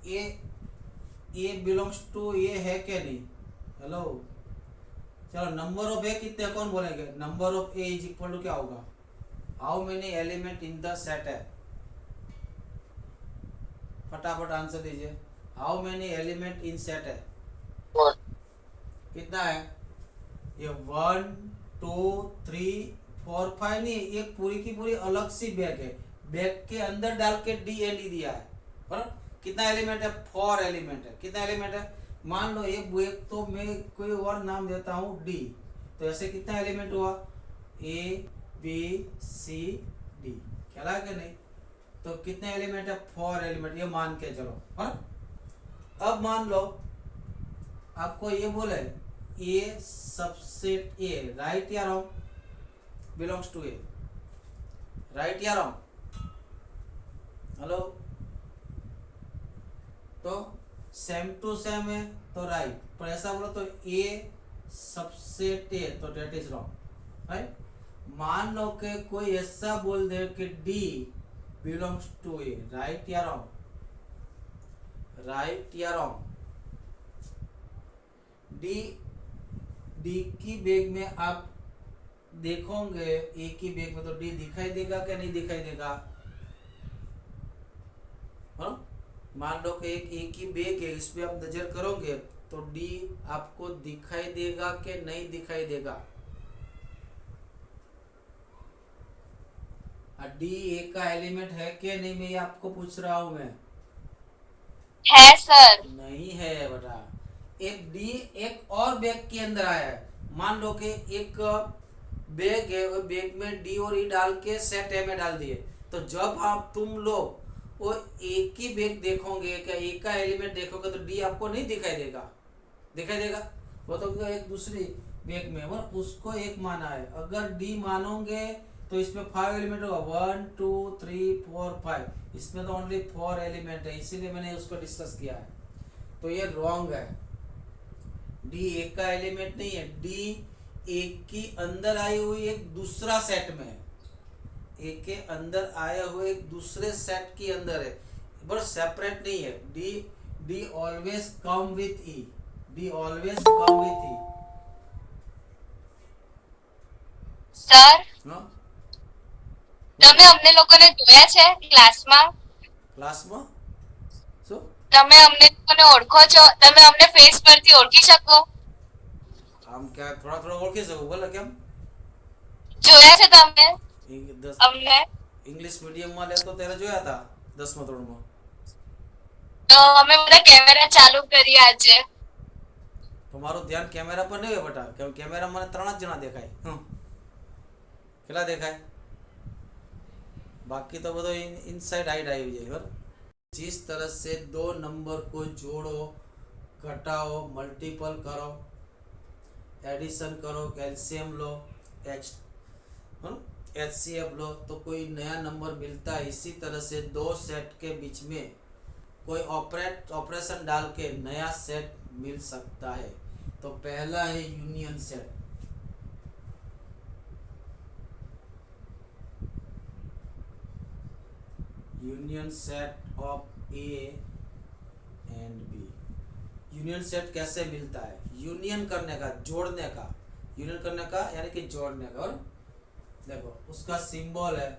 A A belongs to ए है क्या नहीं? हेलो, चलो नंबर ऑफ ए कितने कौन बोलेंगे? Number of A is equal to क्या होगा? How many element in the set है? फटाफट आंसर दीजिए। How many element in set है? कितना है ये? 1 2 3 4 5 नहीं, एक पूरी की पूरी अलग सी बैग है। बैग के अंदर डाल के डी एल ई दिया है। पर कितना एलिमेंट है? 4 एलिमेंट है। कितना एलिमेंट है? मान लो एक बैग तो मैं कोई और नाम देता हूँ डी, तो ऐसे कितना एलिमेंट हुआ? A B C D. ख्याल है कि नहीं? तो कितने एलिमेंट है? 4 एलिमेंट, ये मान के चलो। हाँ, अब मान लो आपको ये बोले ए सबसेट ए, राइट या wrong? Belongs to A, right या रॉन्ग? हेलो, तो सेम टू सेम है तो राइट, पर ऐसा बोलो तो ए सबसेट ए, तो डेट इज रॉन्ग, राइट? मान लो कि कोई ऐसा बोल दे कि D belongs to A, right या रॉन्ग? राइट या रॉन्ग? डी डी की बैग में आप देखोगे, ए की बैग में तो डी दिखाई देगा क्या नहीं दिखाई देगा? हाँ, मान लो कि एक ए की बैग है, इस पे आप नजर करोगे तो डी आपको दिखाई देगा कि नहीं दिखाई देगा? डी ए का एलिमेंट है कि नहीं, मैं ये आपको पूछ रहा हूं मैं। है सर। नहीं है बेटा। एक डी एक और बैग के अंदर आया है। मान लो कि एक बैग है, वो बैग में डी और ई डाल के सेट ए में डाल दिए, तो जब आप तुम लोग वो एक ही बैग देखोगे, क्या एक का एलिमेंट देखोगे, तो डी आपको नहीं दिखाई देगा? दिखाई देगा? वो तो एक दूसरी बैग में वो उसको एक माना है। अगर डी मानोगे तो इसमें 5 एलिमेंट होगा, 1 2 3 4 5। इसमें तो ओनली 4 एलिमेंट है, इसीलिए मैंने उसको डिस्कस किया है। तो ये रॉन्ग है। डी एक का एलिमेंट नहीं है। डी एक की अंदर आई हुई एक दूसरा सेट में है, एक के अंदर आए हुए एक दूसरे सेट के अंदर है, बट सेपरेट नहीं है। D D always come with E, D always come with E. Sir, हाँ, તમે बोलो। અમને લોકોને જોયા છે ક્લાસમાં? ક્લાસમાં શું? તમે અમને લોકોને ઓળખો છો? તમે અમને ફેસ પરથી ઓળખી શકો? આમ क्या थोड़ा थोड़ा ઓળખી શકું, બોલો કેમ? જોયા છે તમે દસ અમને? ઇંગ્લિશ મીડિયમમાં લેતો ત્યારે જોયા હતા, 10મા ધોરણમાં। તો અમે બધા કેમેરા ચાલુ કરીએ આજે। તમારું ધ્યાન કેમેરા પર નહીં હોય બેટા, કેમ કેમેરા મને 3 જ જણા દેખાય। કેટલા દેખાય? बाकी तो બધો इनसाइड हाइड આવી જાય બરાબર। जिस तरह से दो नंबर को जोड़ो, घटाओ, मल्टीपल करो, एडिशन करो, कैल्शियम लो, एच HCF लो, तो कोई नया नंबर मिलता है। इसी तरह से दो सेट के बीच में कोई ऑपरेशन डाल के नया सेट मिल सकता है। तो पहला है union set. Union set of A and B. Union set कैसे मिलता है? यूनियन करने का, जोड़ने का, यूनियन करने का यानी कि जोड़ने का। और देखो उसका सिंबल है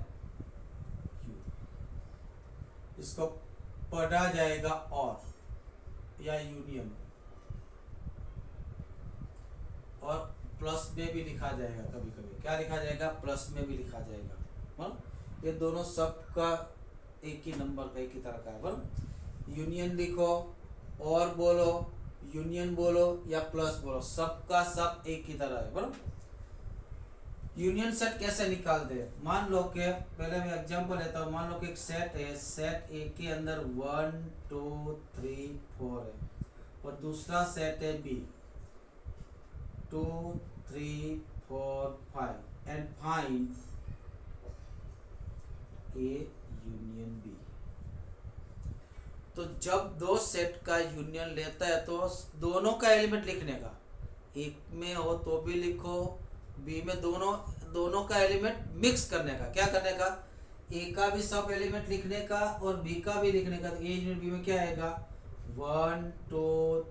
यू, इसको पढ़ा जाएगा और या यूनियन, और प्लस में भी लिखा जाएगा, कभी कभी क्या लिखा जाएगा? प्लस में भी लिखा जाएगा। हाँ, ये दोनों सब का एक ही नंबर का, एक ही तरह का है। बराबर, यूनियन लिखो और बोलो, यूनियन बोलो या प्लस बोलो, सबका सब एक ही तरह है। बराबर, यूनियन सेट कैसे निकालते हैं? मान लो कि पहले मैं एग्जांपल लेता हूँ। मान लो कि एक सेट है, सेट ए के अंदर 1 2 3 4 है, और दूसरा सेट है B 2 3 4 5, and find A union B. तो जब दो सेट का यूनियन लेता है तो दोनों का एलिमेंट लिखने का, एक में हो तो भी लिखो, बी में दोनों का एलिमेंट मिक्स करने का। क्या करने का? ए का भी सब एलिमेंट लिखने का और बी का भी लिखने का। तो ए यूनियन बी में क्या आएगा? 1 2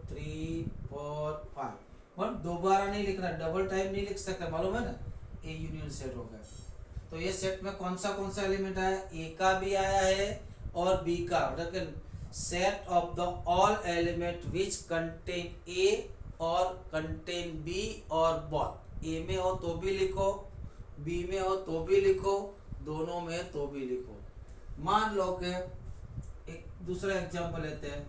3 4 5 और दोबारा नहीं लिखना, डबल टाइम नहीं लिख सकते, मालूम है ना। ए यूनियन सेट हो गया। तो ये सेट में कौन सा एलिमेंट आया, ए का भी आया है और बी का, लेकिन set of the all element which contain a और कंटेन बी और बोथ, ए में हो तो भी लिखो, बी में हो तो भी लिखो, दोनों में तो भी लिखो। मान लो कि एक दूसरा एग्जांपल लेते हैं।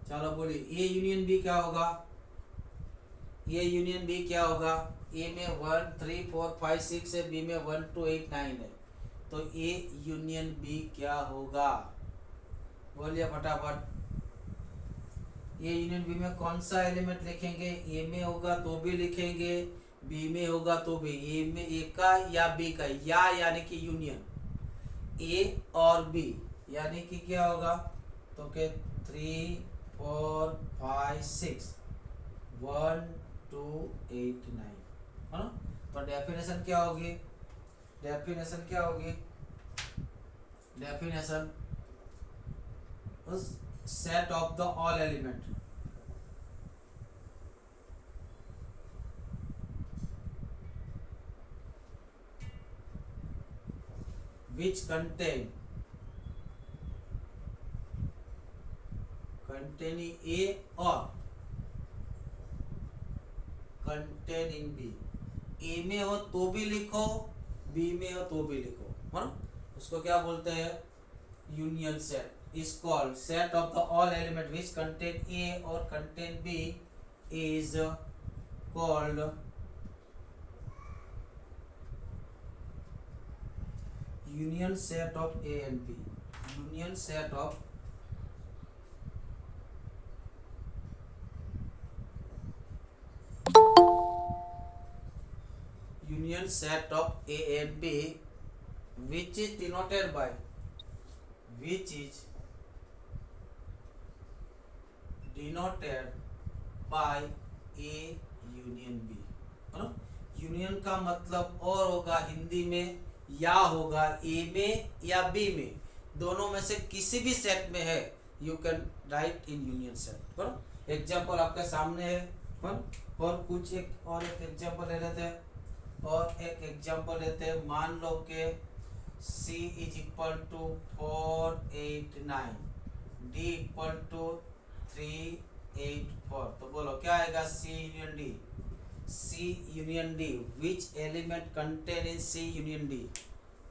चलो बोलिए, ए यूनियन बी क्या होगा, ए यूनियन बी क्या होगा। ए में 1 3 4 5 6 है, बी में 1 2 8 9 है, तो ए यूनियन बी क्या होगा, बोलिए फटाफट। ए यूनियन बी में कौन सा एलिमेंट लिखेंगे, ए में होगा तो भी लिखेंगे, बी में होगा तो भी, ए में ए का या बी का, या यानी कि यूनियन ए और बी, यानी कि क्या होगा, तो के 3 4 5 6 1 2 8 9 है ना। तो डेफिनेशन क्या होगी, डेफिनेशन क्या होगी, definition set of the all element which containing A or containing B, A में हो तो भी लिखो, B में हो तो भी लिखो, है ना। उसको क्या बोलते हैं, union set is called set of the all element which contain A or contain B is called union set of A and B, union set of union set of A and B which is denoted by, which is denoted by A union B, है ना। Union का मतलब और होगा हिंदी में, या होगा ए में या बी में, दोनों में से किसी भी सेट में है, you can write in union set, है ना। एग्जाम्पल आपके सामने है, और कुछ एक एग्जाम्पल ले लेते हैं, और एक एग्जाम्पल लेते हैं। मान लो कि C is equal to 4 8 9, D equal to 3 8 4, तो बोलो क्या आएगा, C union D, C union D, which element contain in C union D,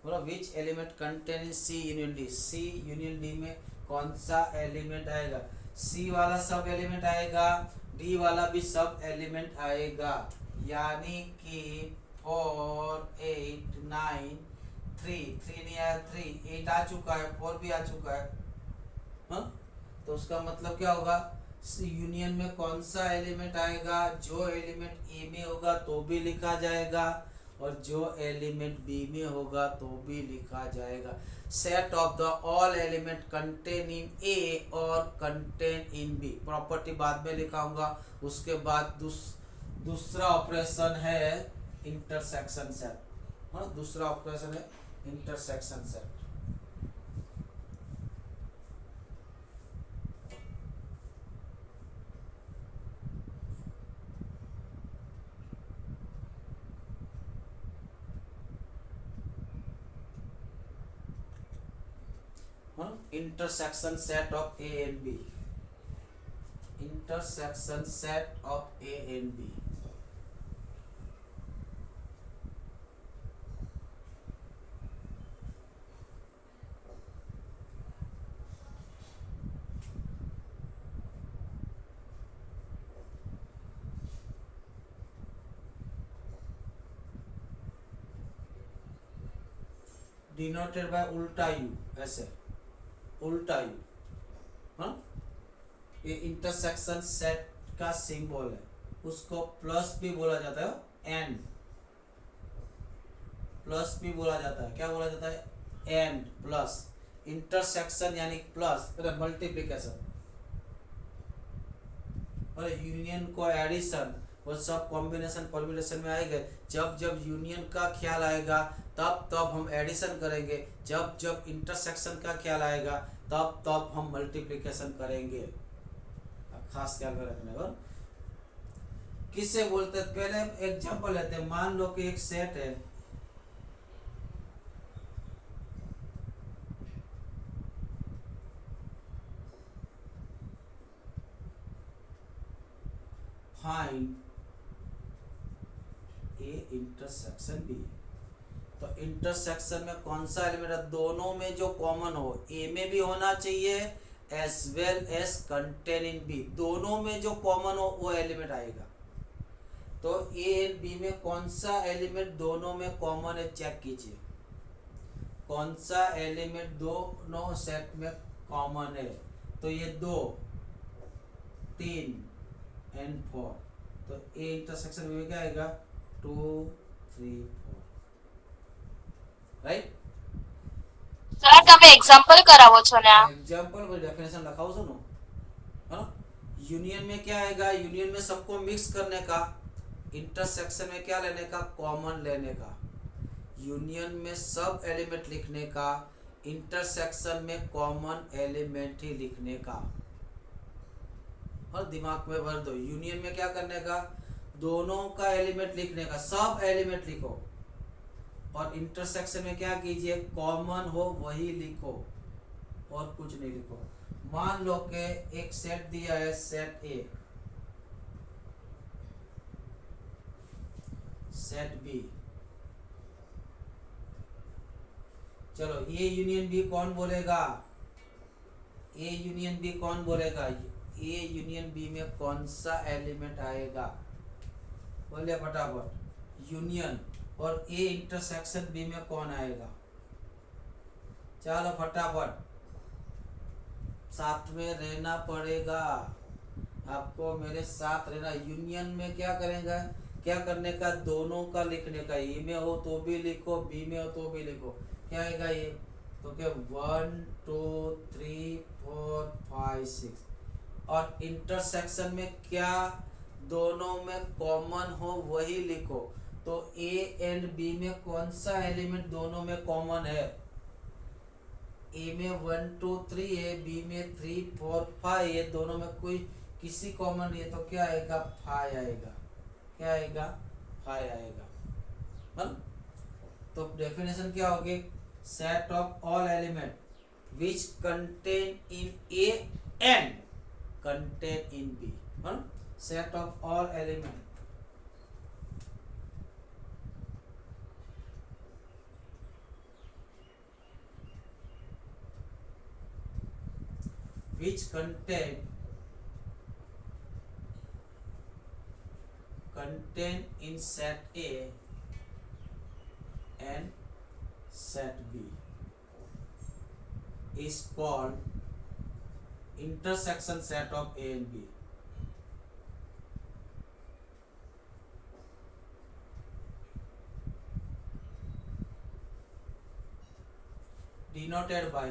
बोलो which element contain in C union D, C union D में कौन सा एलिमेंट आएगा, C वाला सब एलिमेंट आएगा, D वाला भी सब एलिमेंट आएगा, यानी कि 4 8 9 3 नहीं आया, 3 8 आ चुका है, 4 भी आ चुका है, हाँ। तो उसका मतलब क्या होगा, यूनियन में कौन सा एलिमेंट आएगा, जो एलिमेंट ए में होगा तो भी लिखा जाएगा, और जो एलिमेंट बी में होगा तो भी लिखा जाएगा। Set of the all element contain in A और कंटेन इन बी, प्रॉपर्टी बाद में लिखाऊंगा। उसके बाद दूसरा ऑपरेशन है इंटरसेक्शन सेट, हाँ, दूसरा ऑपरेशन है intersection set. Intersection set of A and B, intersection set of A and B, denoted by उल्टा यू, ऐसे उल्टा यू, हाँ। ये इंटरसेक्शन सेट का सिंबल है, उसको प्लस भी बोला जाता है, एंड प्लस भी बोला जाता है, क्या बोला जाता है, एंड प्लस, इंटरसेक्शन यानी प्लस मल्टीप्लिकेशन, और यूनियन को एडिशन वो सब कॉम्बिनेशन परम्यूटेशन में आएंगे। जब जब यूनियन का ख्याल आएगा तब तब हम एडिशन करेंगे, जब जब इंटरसेक्शन का ख्याल आएगा तब तब हम मल्टीप्लिकेशन करेंगे। खास ख्याल में रखने और किससे बोलते हैं, पहले एग्जांपल लेते हैं। मान लो कि एक सेट है, फाइंड ए इंटरसेक्शन बी। तो इंटरसेक्शन में कौन सा एलिमेंट है, दोनों में जो कॉमन हो, ए में भी होना चाहिए as well as contain in B, दोनों में जो कॉमन हो वो एलिमेंट आएगा। तो ए एंड बी में कौन सा एलिमेंट दोनों में कॉमन है, चेक कीजिए कौन सा एलिमेंट दोनों सेट में कॉमन है। तो ये 2, 3 एंड 4। तो ए इंटरसेक्शन में क्या आएगा, 2, 3, 4, राइट। સર તમે એક્ઝામ્પલ કરાવો છો ને આ एग्जाम्पल कोई डेफिनेशन लगाओ सुनो, है ना। यूनियन में क्या आएगा, यूनियन में सबको मिक्स करने का, इंटरसेक्शन में क्या लेने का, कॉमन लेने का। यूनियन में सब एलिमेंट लिखने का, इंटरसेक्शन में कॉमन एलिमेंट ही लिखने का। और दिमाग में भर दो, यूनियन में क्या करने का, दोनों का एलिमेंट लिखने का, सब एलिमेंट लिखो। और इंटरसेक्शन में क्या कीजिए, कॉमन हो वही लिखो और कुछ नहीं लिखो। मान लो कि एक सेट दिया है, सेट ए, सेट बी। चलो ए यूनियन बी कौन बोलेगा, ए यूनियन बी कौन बोलेगा, ए यूनियन बी में कौन सा एलिमेंट आएगा, बोले फटाफट। यूनियन। और ए इंटरसेक्शन बी में कौन आएगा, चलो फटाफट, साथ में रहना पड़ेगा आपको, मेरे साथ रहना। यूनियन में क्या करेंगे, क्या करने का, दोनों का लिखने का, ए में हो तो भी लिखो, बी में हो तो भी लिखो। क्या आएगा ये, तो क्या 1, 2, 3, 4, 5, 6। और इंटरसेक्शन में क्या, दोनों में कॉमन हो वही लिखो। तो ए एंड बी में कौन सा एलिमेंट दोनों में कॉमन है, ए में 1, 2, 3 है, बी में 3, 4, 5 है, दोनों में कोई किसी कॉमन नहीं है। तो क्या आएगा, 5 आएगा। क्या आएगा, 5 आएगा। हाँ? तो डेफिनेशन क्या होगी, set of all element which contain in A and contain in B. Set of all element which contain in set A and set B is called intersection set of A and B. Denoted by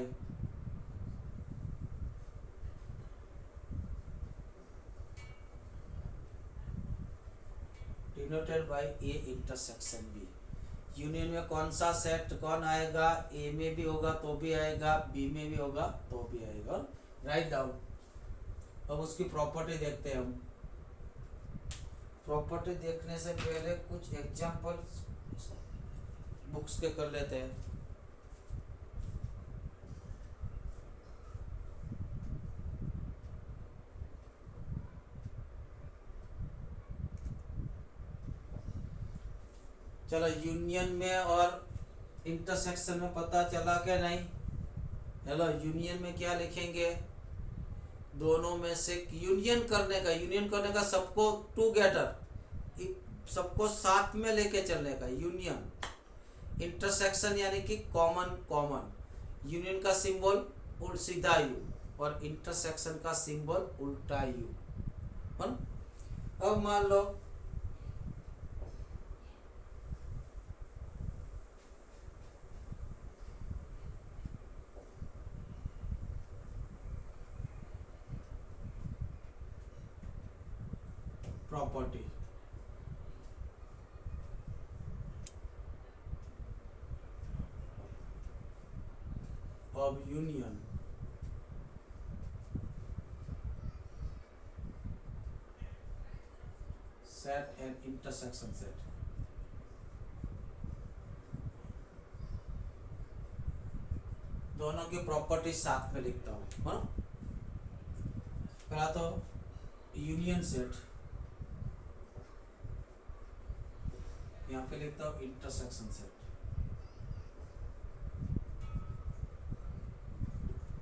A intersection B। Union में कौन सा set कौन आएगा, ए में भी होगा तो भी आएगा, बी में भी होगा तो भी आएगा। Write down. अब उसकी प्रॉपर्टी देखते हैं हम। प्रॉपर्टी देखने से पहले कुछ एग्जांपल बुक्स के कर लेते हैं। चलो यूनियन में और इंटरसेक्शन में पता चला क्या नहीं। हेलो, यूनियन में क्या लिखेंगे, दोनों में से यूनियन करने का, सबको टुगेदर, सबको साथ में लेके चलने का यूनियन। इंटरसेक्शन यानी कि कॉमन। यूनियन का सिंबल सीधा यू और इंटरसेक्शन का सिंबल उल्टा यू। अब मान लो property of union set and intersection set. दोनों की प्रॉपर्टी साथ में लिखता हूँ, है ना। पहला तो यूनियन सेट, यहाँ पे लिखता हूँ इंटरसेक्शन सेट,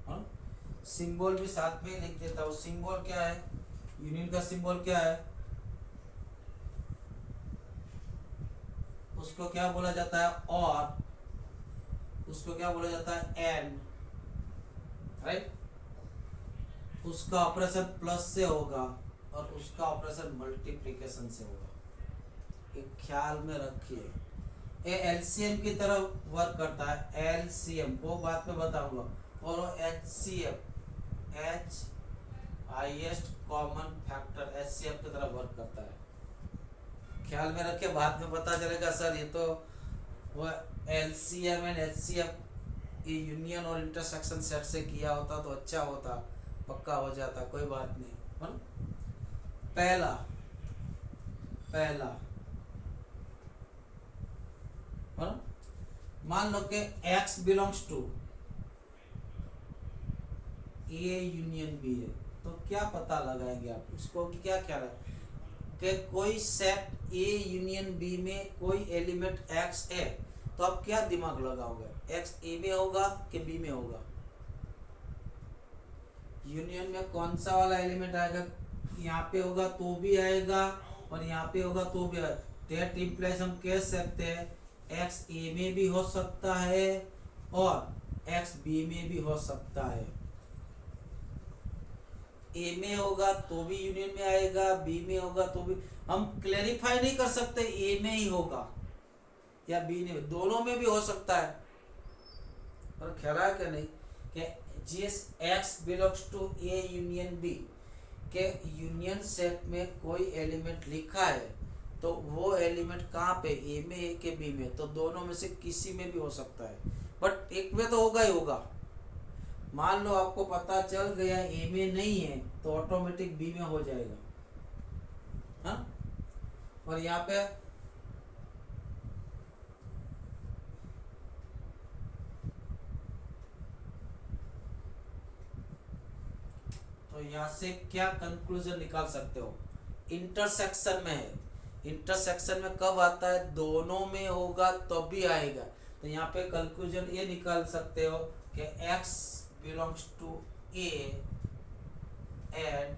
हाँ। सिंबल भी साथ में लिख देता हूँ। सिंबल क्या है, यूनियन का सिंबल क्या है, उसको क्या बोला जाता है, और उसको क्या बोला जाता है, एंड, राइट। उसका ऑपरेशन प्लस से होगा और उसका ऑपरेशन मल्टीप्लिकेशन से होगा। एक ख्याल में रखिए, ये एलसीएम की तरह वर्क करता है। एलसीएम वो बात में बताऊंगा, और HCF, H highest common factor, HCF की तरह वर्क करता है। ख्याल में रखिए, बाद में पता चलेगा सर ये तो वो एलसीएम एंड एचसीएफ ये यूनियन और इंटरसेक्शन सेट से किया होता तो अच्छा होता, पक्का हो जाता, कोई बात नहीं, है ना। पहला है ना, मान लो कि x belongs to A union B है, तो क्या पता लगाएंगे आप, उसको क्या ख्याल है कि कोई सेट ए यूनियन बी में कोई एलिमेंट x है, तो आप क्या दिमाग लगाओगे, x ए में होगा कि बी में होगा। यूनियन में कौन सा वाला एलिमेंट आएगा, यहाँ पे होगा तो भी आएगा और यहाँ पे होगा तो भी आएगा। दैट इम्प्लाइज हम कह सकते हैं एक्स ए में भी हो सकता है और एक्स बी में भी हो सकता है। ए में होगा तो भी यूनियन में आएगा, बी में होगा तो भी। हम क्लेरिफाई नहीं कर सकते ए में ही होगा या बी में, दोनों में भी हो सकता है। और ख्याल है कि नहीं कि जिस x belongs to A union B के यूनियन सेट में कोई एलिमेंट लिखा है तो वो एलिमेंट कहाँ पे, ए में है कि बी में, तो दोनों में से किसी में भी हो सकता है, बट एक में तो होगा ही होगा। मान लो आपको पता चल गया ए में नहीं है तो ऑटोमेटिक बी में हो जाएगा, हाँ। और यहाँ पे तो यहाँ से क्या कंक्लूजन निकाल सकते हो, इंटरसेक्शन में है। इंटरसेक्शन में कब आता है, दोनों में होगा तब भी आएगा। तो यहाँ पे कंक्लूजन ये निकाल सकते हो कि x belongs to A and,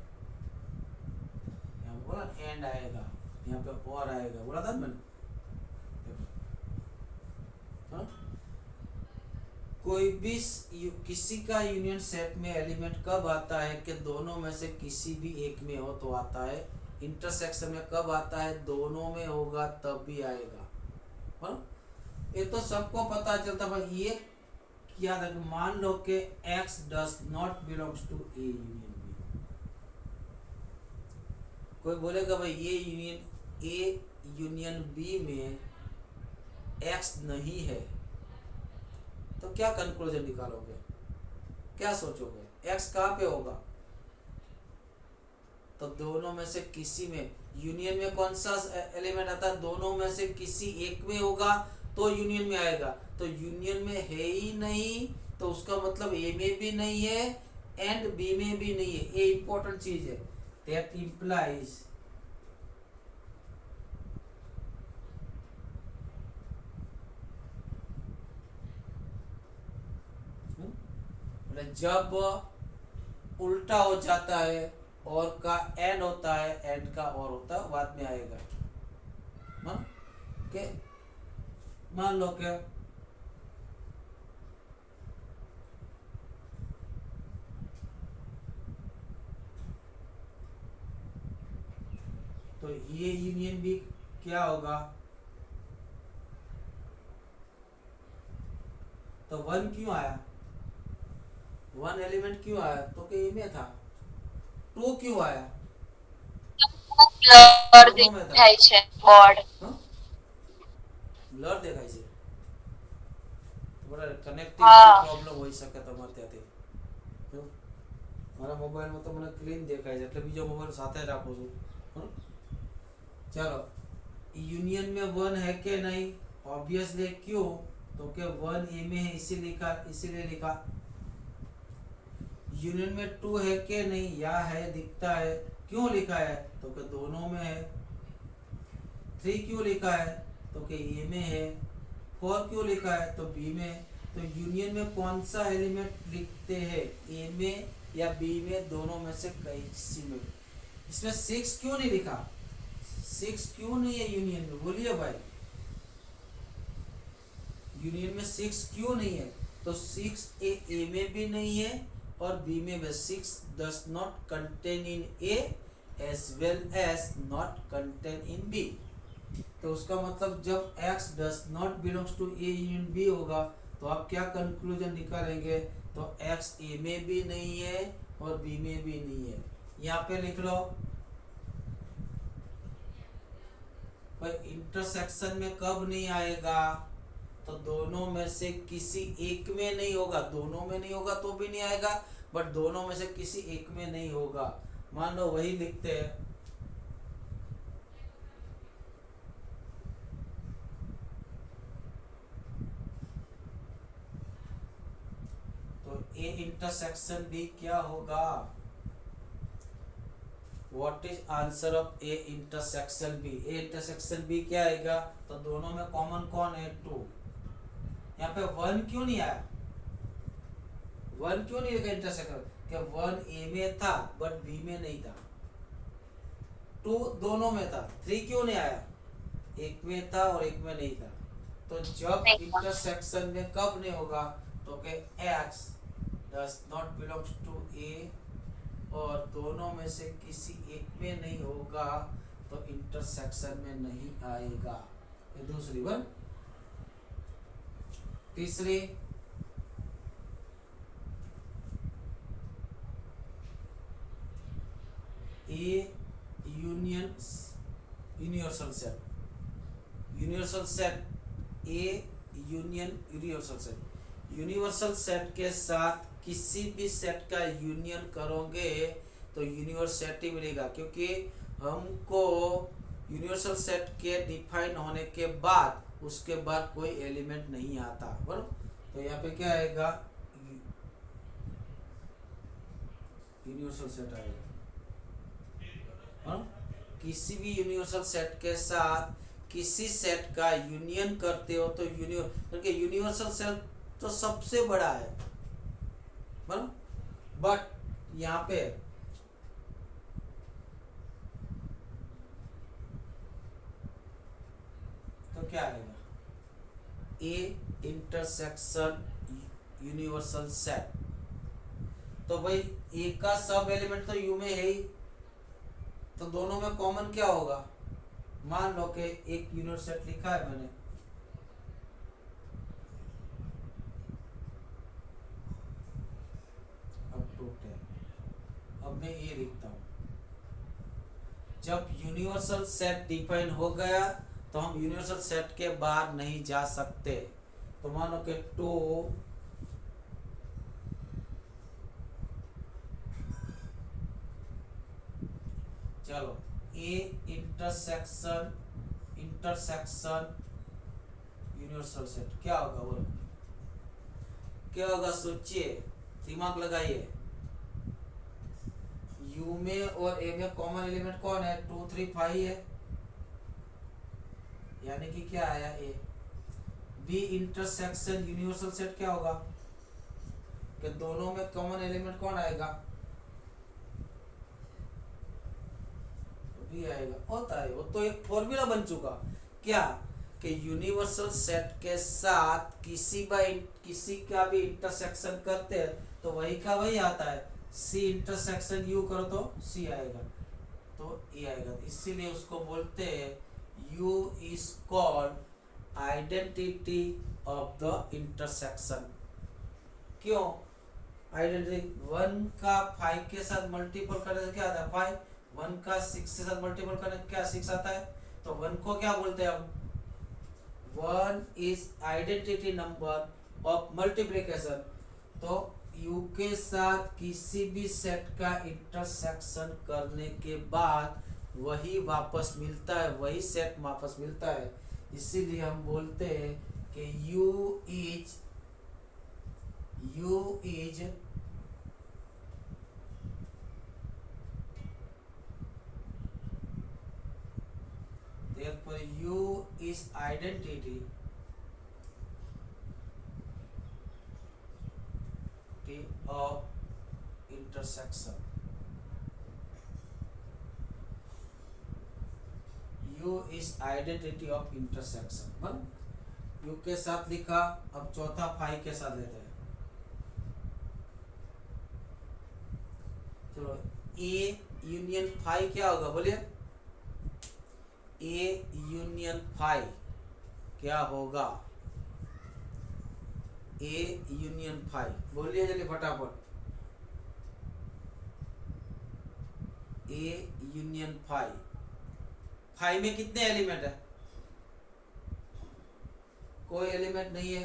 यहाँ बोला एंड आएगा, यहाँ पे और आएगा, बोला था मैंने, हाँ? कोई भी किसी का यूनियन सेट में एलिमेंट कब आता है कि दोनों में से किसी भी एक में हो तो आता है। इंटरसेक्शन में कब आता है, दोनों में होगा तब भी आएगा, हाँ? ये तो सबको पता चलता है। ये क्या था, मान लो कि x does not belongs to A union B. कोई बोलेगा भाई ये यूनियन ए यूनियन बी में x नहीं है, तो क्या कंक्लूजन निकालोगे, क्या सोचोगे, x कहाँ पे होगा, तो दोनों में से किसी में। यूनियन में कौन सा एलिमेंट आता है, दोनों में से किसी एक में होगा तो यूनियन में आएगा। तो यूनियन में है ही नहीं तो उसका मतलब ए में भी नहीं है एंड बी में भी नहीं है। ये इंपॉर्टेंट चीज है, दैट इंप्लाइज जब उल्टा हो जाता है और का एंड होता है, एंड का और होता है, बाद में आएगा, हाँ? के मान लो क्या, तो ये यूनियन भी क्या होगा, तो वन क्यों आया, वन एलिमेंट क्यों आया, तो कि ए में था। टू क्यों आया, બ્લર दोनों में था। દેખાય છે બોર્ડ. हाँ ब्लर देखाय છે बराबर कनेक्टिविटी હા प्रॉब्लम होई શકે તમારે ત્યાંથી જો મારા મોબાઈલમાં તો મને ક્લીન દેખાય છે એટલે બીજો મોબાઈલ સાથે રાખું છું हाँ? चलो यूनियन में वन है कि नहीं ऑब्वियसली क्यों तो क्या वन ए में है इसीलिए लिखा यूनियन में टू है कि नहीं या है दिखता है क्यों लिखा है तो क्या दोनों में है थ्री क्यों लिखा है तो क्या ए में है फोर क्यों लिखा है तो बी में तो यूनियन में कौन सा एलिमेंट लिखते हैं ए में या बी में दोनों में से किसी में इसमें सिक्स क्यों नहीं लिखा सिक्स क्यों नहीं है यूनियन में बोलिए भाई यूनियन में सिक्स क्यों नहीं है तो सिक्स ए में भी नहीं है और बी में भी six does not contain in A as well as not contain in B तो उसका मतलब जब x does not belongs to A union B होगा तो आप क्या कंक्लूजन निकालेंगे तो x ए में भी नहीं है और बी में भी नहीं है यहाँ पे लिख लो पर इंटरसेक्शन में कब नहीं आएगा तो दोनों में से किसी एक में नहीं होगा दोनों में नहीं होगा तो भी नहीं आएगा बट दोनों में से किसी एक में नहीं होगा मान लो वही लिखते हैं तो ए इंटरसेक्शन बी क्या होगा what is answer of A intersection B A intersection B क्या आएगा तो दोनों में कॉमन कौन है टू यहाँ पे वन क्यों नहीं आया वन क्यों नहीं लिखा इंटरसेक्शन क्या वन ए में था बट बी में नहीं था टू दोनों में था थ्री क्यों नहीं आया एक में था और एक में नहीं था तो जब इंटरसेक्शन में कब नहीं होगा तो के X does not belongs to A और दोनों में से किसी एक में नहीं होगा तो इंटरसेक्शन में नहीं आएगा ये दूसरी वन तीसरी A union universal set A union universal set के साथ किसी भी सेट का यूनियन करोगे तो यूनिवर्सिटी मिलेगा क्योंकि हमको यूनिवर्सल सेट के डिफाइन होने के बाद उसके बाद कोई एलिमेंट नहीं आता बराबर तो यहाँ पे क्या आएगा यूनिवर्सल सेट आएगा किसी भी यूनिवर्सल सेट के साथ किसी सेट का यूनियन करते हो तो यूनिवर्सल सेट तो सबसे बड़ा है बट यहाँ पे तो क्या आएगा ए इंटरसेक्शन यूनिवर्सल सेट तो भाई ए का सब एलिमेंट तो यू में है ही तो दोनों में कॉमन क्या होगा मान लो कि एक यूनिवर्सल सेट लिखा है मैंने अब मैं ये लिखता हूँ जब यूनिवर्सल सेट डिफाइन हो गया तो हम यूनिवर्सल सेट के बाहर नहीं जा सकते तो मानो कि टू चलो ए इंटरसेक्शन यूनिवर्सल सेट क्या होगा बोलो क्या होगा सोचिए दिमाग लगाइए यू में और ए में कॉमन एलिमेंट कौन है 2 3 5 है यानी कि क्या आया A B intersection universal set क्या होगा कि दोनों में कॉमन एलिमेंट कौन आएगा बी आएगा होता है वो तो एक फॉर्मूला बन चुका क्या कि यूनिवर्सल सेट के साथ किसी का भी इंटरसेक्शन करते हैं तो वही का वही आता है सी इंटरसेक्शन यू करो तो सी आएगा तो ए आएगा इसीलिए उसको बोलते हैं you is called identity of the intersection क्यों आइडेंटिटी 1 का 5 के साथ मल्टीपल करने से क्या आता है वन का 6 के साथ मल्टीपल करने क्या 6 आता है, तो वन को क्या बोलते हैं हम, one is identity number of multiplication. तो यू के साथ किसी भी सेट का इंटरसेक्शन करने के बाद वही वापस मिलता है, वही सेट वापस मिलता है, इसीलिए हम बोलते हैं कि you is therefore u is identity of intersection। u is identity of intersection। बन u के साथ लिखा, अब चौथा फाई के साथ लेते हैं। चलो ए यूनियन फाई क्या होगा, बोलिए ए यूनियन फाई क्या होगा, ए यूनियन फाई बोलिए जल्दी फटाफट, ए यूनियन फाई, फाई में कितने एलिमेंट है, कोई एलिमेंट नहीं है,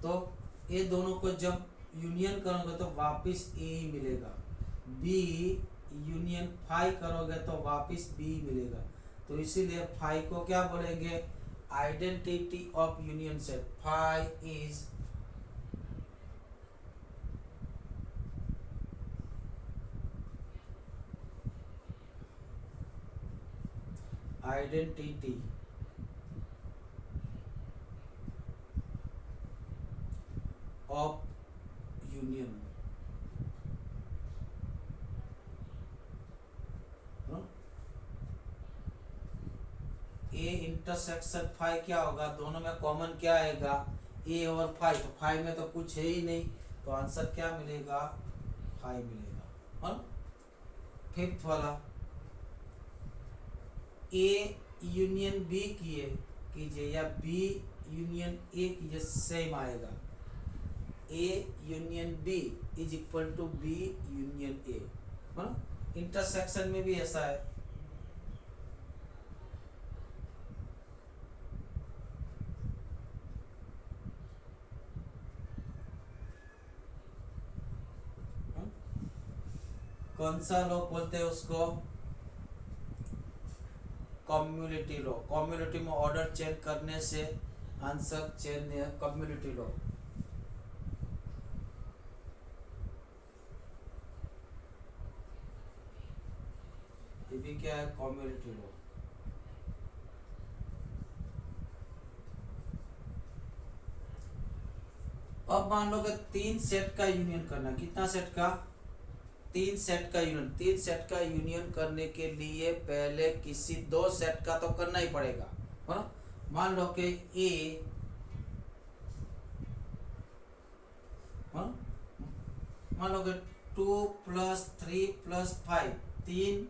तो ये दोनों को जब यूनियन करोगे तो वापस ए ही मिलेगा, बी यूनियन फाई करोगे तो वापस बी मिलेगा, तो इसीलिए फाई को क्या बोलेंगे, identity of union set. Phi is identity of union. A intersection five क्या होगा, दोनों में कॉमन क्या आएगा, ए और फाइव, तो फाइव में तो कुछ है ही नहीं, तो आंसर क्या मिलेगा, फाइव मिलेगा। और फिफ्थ वाला, ए यूनियन बी कीजिए या बी यूनियन ए कीजिए, सेम आएगा, A union B is equal to B union A. Intersection में भी ऐसा है, कौन सा लॉ बोलते हैं उसको, कम्युनिटी लॉ। कम्युनिटी में ऑर्डर चेंज करने से आंसर चेंज नहीं है, कम्युनिटी लॉ। ये भी क्या है, कम्युनिटी लॉ। अब मान लो कि तीन सेट का यूनियन करना, कितना सेट का, तीन सेट का यूनियन। तीन सेट का यूनियन करने के लिए पहले किसी दो सेट का तो करना ही पड़ेगा, है ना। मान लो कि ए, मान लो कि 2+3+5 तीन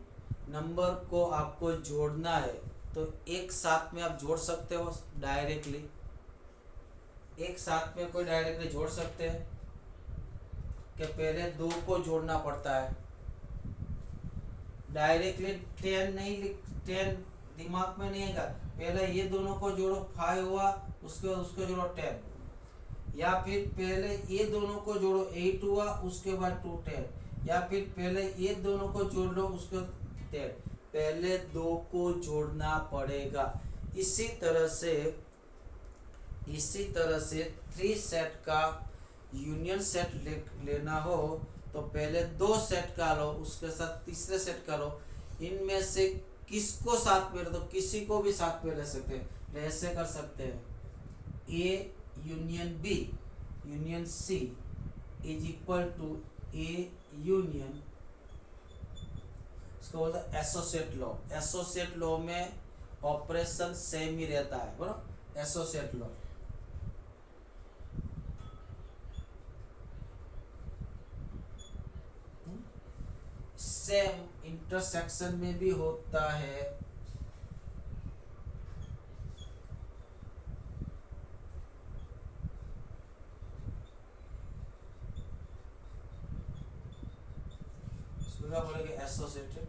नंबर को आपको जोड़ना है, तो एक साथ में आप जोड़ सकते हो डायरेक्टली, एक साथ में कोई डायरेक्टली जोड़ सकते हैं कि पहले दो को जोड़ना पड़ता है डायरेक्टली, 10 नहीं लिख, 10 दिमाग में नहीं आएगा, पहले ये दोनों को जोड़ो 5 हुआ, उसके बाद उसको जोड़ो 10, या फिर पहले ये दोनों को जोड़ो 8 हुआ, उसके बाद 2 10, या फिर पहले ये दोनों को जोड़ लो उसको 10, पहले दो को जोड़ना पड़ेगा। इसी तरह से 3 सेट का यूनियन सेट लेना हो तो पहले दो सेट का लो, उसके साथ तीसरे सेट का लो, इनमें से किसको साथ में, तो किसी को भी साथ में ले सकते हैं, ऐसे कर सकते हैं, A union B union C is equal to A union, इसको बोलते हैं एसोसिएट लॉ। एसोसिएट लॉ में ऑपरेशन सेम ही रहता है, बोलो एसोसिएट लॉ। सेम इंटरसेक्शन में भी होता है, इसको क्या बोलेंगे, एसोसिएटेड।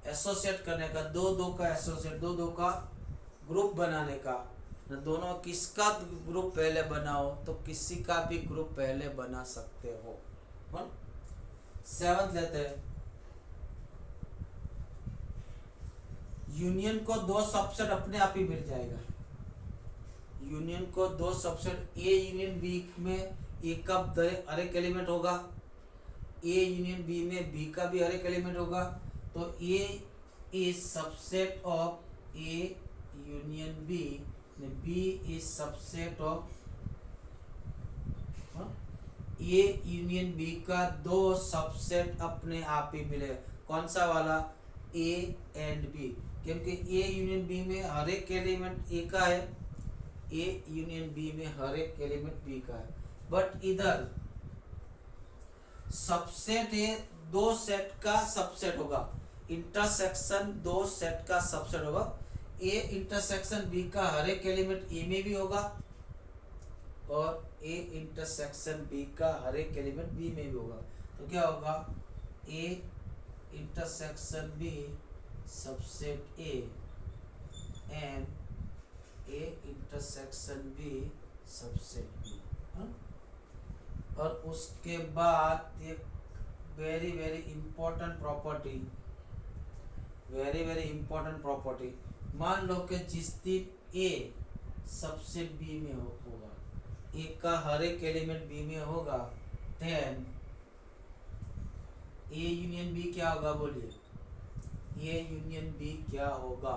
एसोसिएट करने का, दो दो का एसोसिएट, दो दो का ग्रुप बनाने का, दोनों किसका ग्रुप पहले बनाओ तो किसी का भी ग्रुप पहले बना सकते हो। सेवंथ लेते हैं, यूनियन को दो सबसेट अपने आप ही मिल जाएगा। यूनियन को दो सबसेट, ए यूनियन बी में ए का हर एक एलिमेंट होगा, ए यूनियन बी में बी का भी हर एक एलिमेंट होगा, तो A is subset of A union B, B is subset of A union B का दो सबसेट अपने आप ही मिलेगा। कौन सा वाला? ए एंड बी, क्योंकि ए यूनियन बी में हर एक एलिमेंट ए का है, ए यूनियन बी में हर एक एलिमेंट बी का है। बट इधर सबसेट ए दो सेट का सबसेट होगा, इंटरसेक्शन दो सेट का सबसेट होगा। ए इंटरसेक्शन बी का हर एक एलिमेंट ए में भी होगा और ए इंटरसेक्शन बी का हर एक एलिमेंट बी में भी होगा। तो क्या होगा? A intersection B subset A and A intersection B subset B. और उसके बाद एक very very important property, very very important property, मान लो कि जिस दिन ए सबसेट बी में होगा, ए का हर एक एलिमेंट बी में होगा, देन ए यूनियन बी क्या होगा? बोलिए, ए यूनियन बी क्या होगा?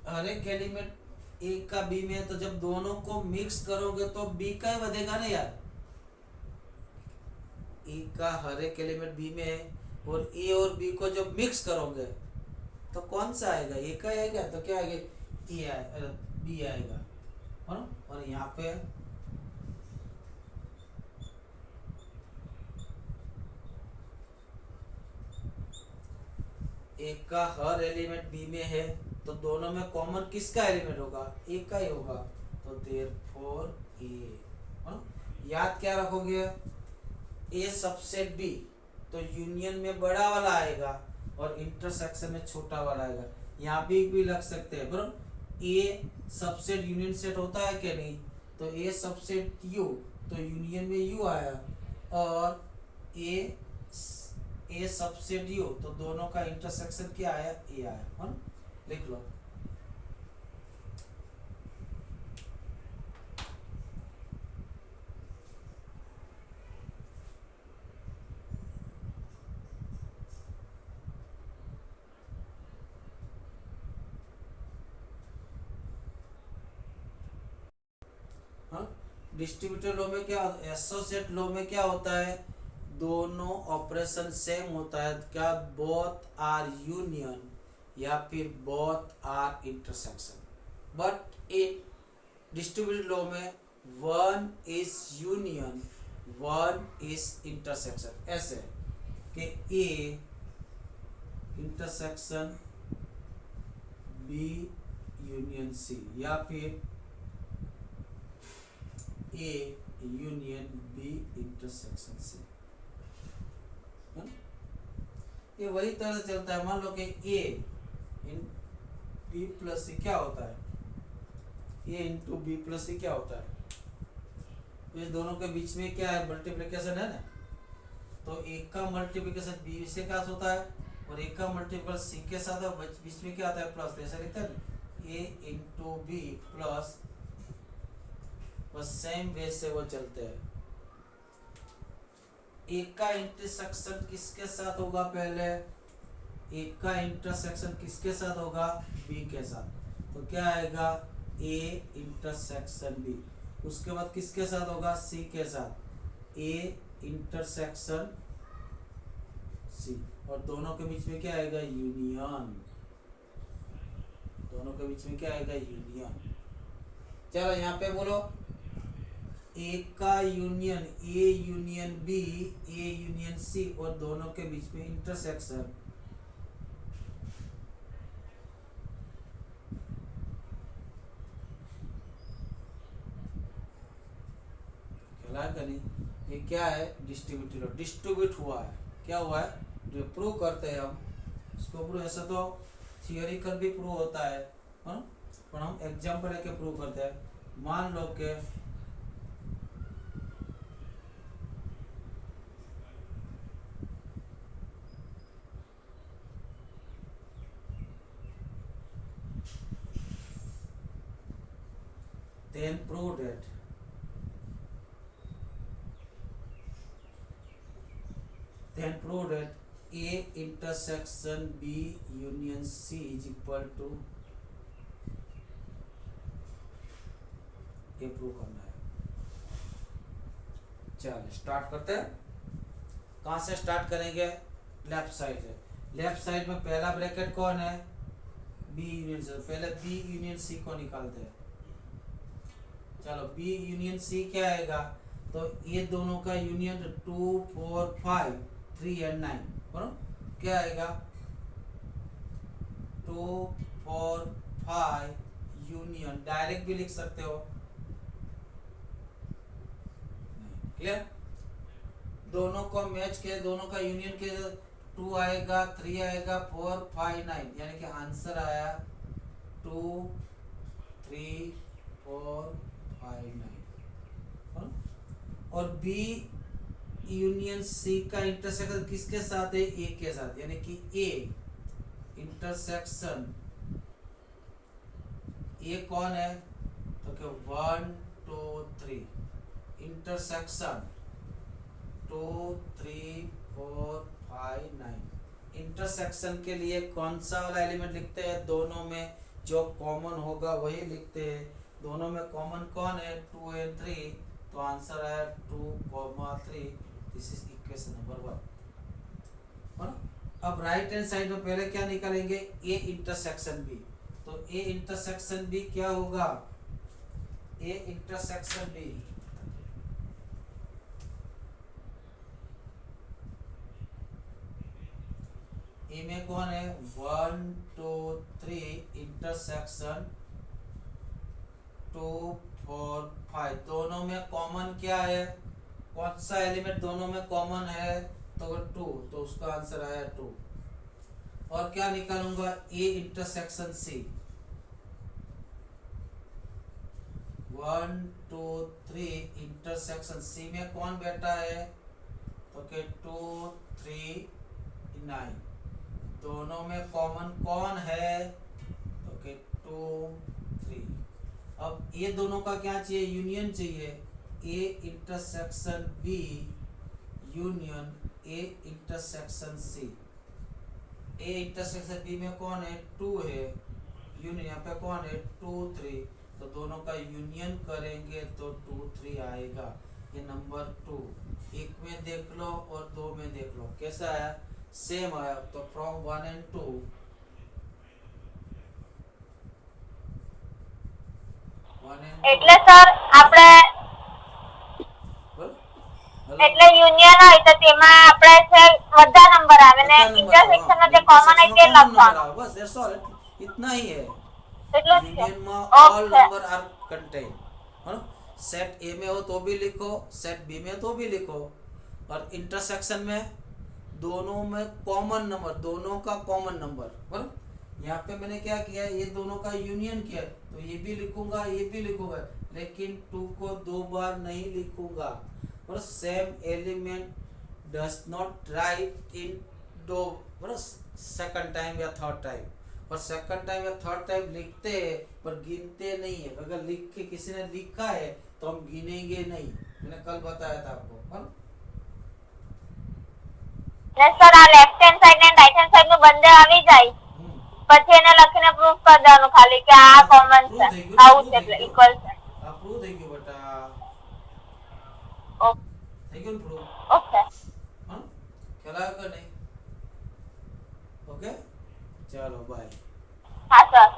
हर एक एलिमेंट ए का बी में है, तो जब दोनों को मिक्स करोगे तो बी का ही बनेगा ना यार। ए का हर एक एलिमेंट बी में है और ए और बी को जब मिक्स करोगे तो कौन सा आएगा? ए का आएगा। तो क्या आएगा? ए आएगा, बी आएगा। और यहाँ पे ए का हर एलिमेंट बी में है, तो दोनों में कॉमन किसका एलिमेंट होगा? ए का ही होगा। तो देयरफॉर ए, याद क्या रखोगे? ए सबसेट बी, तो यूनियन में बड़ा वाला आएगा और इंटरसेक्शन में छोटा वाला आएगा। यहाँ भी लग सकते हैं बराबर। ए सबसेट यूनियन सेट होता है क्या? नहीं। तो ए सबसेट यू, तो यूनियन में यू आया, और ए सबसेट यू, तो दोनों का इंटरसेक्शन क्या आया? ए आया। लिख लो। डिस्ट्रीब्यूटर लॉ में क्या, एसोसिएट लॉ में क्या होता है? दोनों ऑपरेशन सेम होता है। क्या? बोथ आर यूनियन या फिर both are intersection. But in distributor law में one is union, one is intersection. ऐसे कि A intersection B union C, या फिर A union B intersection C. ये वही तरह से चलता है। मान लो कि ए इन बी प्लस सी क्या होता है? ए इंटू बी प्लस सी क्या होता है? तो इस दोनों के बीच में क्या है? मल्टीप्लिकेशन है ना। तो एक का मल्टीप्लिकेशन बी से क्या होता है और एक का मल्टीप्लिकेशन सी के साथ, और बीच में क्या आता है? प्लस। ऐसा लिखता है ना, ए इंटू बी प्लस, बस सेम वे से वो चलते हैं। एक का इंटरसेक्शन किसके साथ होगा? पहले एक का इंटरसेक्शन किसके साथ होगा? बी के साथ। तो क्या आएगा? A intersection B. उसके बाद किसके साथ होगा? सी के साथ। ए इंटरसेक्शन सी, और दोनों के बीच में क्या आएगा? यूनियन। दोनों के बीच में क्या आएगा? यूनियन। चलो यहाँ पे बोलो, ए का union A union B, A union C, और दोनों के बीच में इंटरसेक्शन। खेला का नहीं, ये क्या है? डिस्ट्रीब्यूट। डिस्ट्रीब्यूट हुआ है। क्या हुआ है? जो प्रूव करते हैं हम इसको प्रूव ऐसे तो थियोरिकल भी प्रूव होता है हाँ? पर हम एग्जाम्पल लेके प्रूव करते हैं। मान लो कि then prove that A intersection B union C is equal to ये प्रूव करना है। चलिए स्टार्ट करते हैं। कहाँ से स्टार्ट करेंगे? लेफ्ट साइड से। लेफ्ट साइड में पहला ब्रैकेट कौन है? B union C. पहले बी यूनियन सी को निकालते हैं। चलो बी यूनियन सी क्या आएगा? तो ये दोनों का यूनियन 2 4 5 3 एंड 9 बराबर क्या आएगा? 2 4 5 यूनियन डायरेक्ट भी लिख सकते हो। क्लियर? दोनों को मैच के दोनों का यूनियन के 2 आएगा 3 आएगा 4 5 9 यानी कि आंसर आया 2 3 4 5 9। और बी यूनियन सी का इंटरसेक्शन किसके साथ है? ए के साथ, यानी कि ए इंटरसेक्शन ए कौन है? तो क्या 1 2 3 इंटरसेक्शन 2 3 4 5 9। इंटरसेक्शन के लिए कौन सा वाला एलिमेंट लिखते हैं? दोनों में जो कॉमन होगा वही लिखते हैं। दोनों में कॉमन कौन है? 2 एंड 3, तो आंसर है 2, 3। This is equation number 1। अब राइट हैंड साइड में पहले क्या निकालेंगे? A intersection B. तो ए इंटरसेक्शन बी क्या होगा? ए इंटरसेक्शन बी ए में कौन है? 1 2 3 इंटरसेक्शन 2 4 5। दोनों में कॉमन क्या है? कौन सा एलिमेंट दोनों में कॉमन है? तो 2, तो उसका आंसर आया 2। और क्या निकालूंगा? ए इंटरसेक्शन सी 1 2 3 इंटरसेक्शन सी में कौन बैठा है? तो के 2 3 9। दोनों में कॉमन कौन है? तो के 2 3। अब ये दोनों का क्या चाहिए? यूनियन चाहिए। A intersection B union A intersection C. A intersection B में कौन है? 2 है। यूनियन यहाँ पे कौन है? 2 3। तो दोनों का यूनियन करेंगे तो 2 3 आएगा। ये नंबर 2 एक में देख लो और 2 में देख लो कैसा आया? सेम आया। तो फ्रॉम 1 एंड 2 એટલે સર આપણે એટલે યુનિયન હોય તો તેમાં આપણે છે બધા નંબર આવે ને ઇન્ટરસેક્શન માં જે કોમન હોય તે લખવાનું बस दैट्स ऑल। इतना ही है। એટલું જ છે यूनियन में all okay number are contain है ना। सेट ए में हो तो भी लिखो, सेट बी में तो भी लिखो। और इंटरसेक्शन में दोनों में कॉमन नंबर, दोनों का कॉमन नंबर बराबर। यहाँ पे मैंने क्या किया? ये दोनों का यूनियन किया तो ये भी लिखूंगा ये भी लिखूंगा, लेकिन 2 को 2 बार नहीं लिखूंगा। और same element does not write in दो सेकंड टाइम या थर्ड टाइम। और सेकंड टाइम या थर्ड टाइम लिखते हैं पर गिनते नहीं है। अगर लिख के किसी ने लिखा है तो हम गिनेंगे नहीं। मैंने कल बताया था आपको बराबर। ને સર આ લેફ્ટ હેન્ડ સાઈડ ને રાઈટ હેન્ડ સાઈડ નું બંને આવી જાય પછી એને લખીને પ્રૂફ કરી દેવાનું ખાલી કે આ કોમન છે આવું છે એટલે ઇક્વલ છે अप्रूव थैंक यू बेटा। Thank you prove. ઓકે हाँ खेला कर नहीं। ओके चलो बाय। હા સર